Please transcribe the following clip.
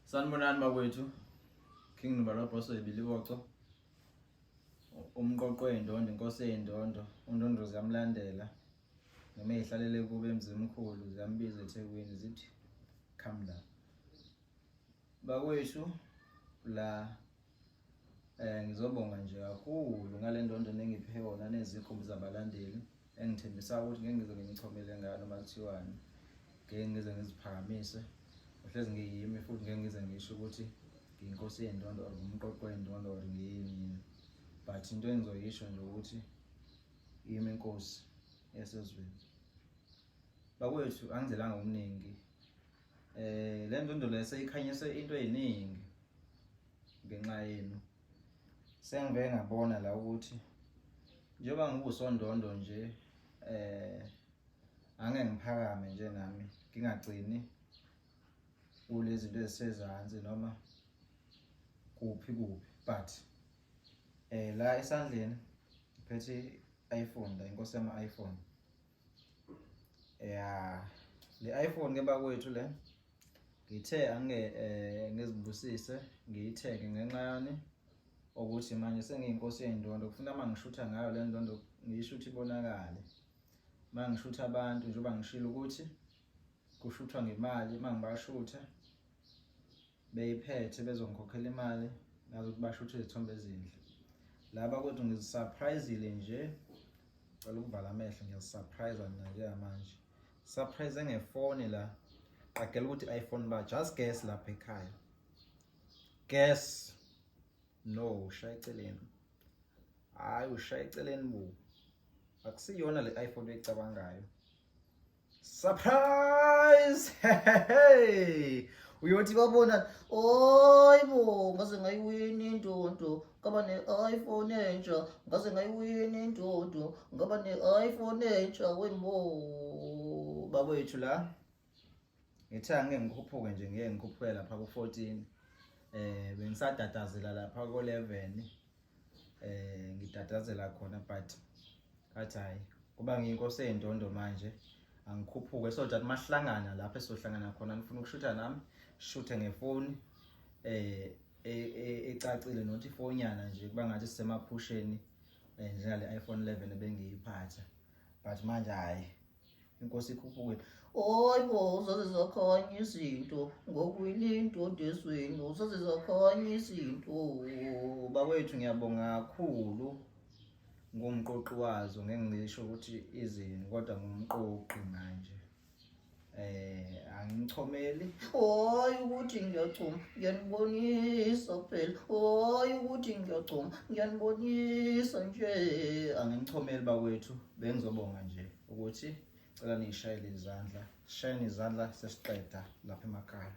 Sanibonani bakwethu. King Nuba boss ebiliboco. Umqoqo yendondo, inkosi yendondo, undondo ziyamlandela. Noma ehlalele kube emzimkhulu ziyambiza eThekwini zithi come la. Bakwethu la ngizobonga nje kakhulu ngale ndondo nengiphe yona nezikhumbu zabalandeli engithembisa ukuthi ngeke ngize nginichomele ngayo noma kuthiwani. Ngeke ngize ngiziphakamise. Uhlezi ngiyimi futhi ngeke ngize ngisho ukuthi ngiyinkosi yendondo or umqoqo wendondo or ngiyini. But into engizoyisho nje ukuthi yimi inkosi yesizweni. Bakwethu angizelanga omningi. Le ndondo leseyikhanyise into eziningi ngenxa yenu. Sengibe ngabona la ukuthi njengoba ngibusondondo nje angeke ngiphakame nje nami ngingagcini kulezi zinto ezisezansi noma kuphi but la esandleni ngiphethe iPhone, la inkosi yama iPhone. Le iPhone ke bakwethu le ngithe ngizibusise ngiyithenge ngenxa yani ukuthi manje sengiyinkosi yendondo kufuna mangishutha ngayo le ndondo ngiyishutha ibonakale. Mangishutha abantu njengoba ngishilo ukuthi kushuthwa ngemali mangibashutha beyiphethe bezongikhokhela imali ngazi ukuthi bashuthe izithombe ezinhle. Laba kodwa ngizisurpriseile nje. Cela ukuvala amehlo ngiyasurprise nje manje. Surprise ngefoni la. Qagela ukuthi iPhone ba just guess lapha ekhaya. Guess. No, ushaya eceleni. Hayi ushaya eceleni bu. Akusiyona le iPhone oyicabangayo. Surprise! Hey! Uyothi babona, "Oyibo, ngaze ngayiwini indondo, ngaba ne-iPhone entsha, ngaze ngayiwini indondo, ngaba ne-iPhone entsha wembo." Bakwethu la ngithe angeke ngikhuphuke nje ngeke ngikhuphukela lapha ku-14. Bengisadatazela lapha ku-11. Ngidadazela khona but ngathi hayi kuba ngiyinkosi yendondo manje angikhuphuke so that masihlangana lapha esizohlangana khona nifuna ukushutha nami shuthe ngefoni ecacile nothi ifonyana nje kuba ngathi sisemaphusheni njengale iPhone 11 ebengiyiphatha but manje hayi inkosi ikhuphukile. Oyibo uzaze zakhanya izinto ngokuyindondo esweni uzaze zakhanya izinto. Bakwethu ngiyabonga kakhulu ngumqoqi wazo ngeke ngisho ukuthi izini kodwa ngumqoqi manje. Angimchomeli. Hayi ukuthi ngiyachoma ngiyanibonisa kuphela. Hayi ukuthi ngiyachoma ngiyanibonisa nje. Angimchomeli bakwethu bengizobonga nje ukuthi cela nishayele izandla. Shayeni izandla sesiqeda lapha emakhaya.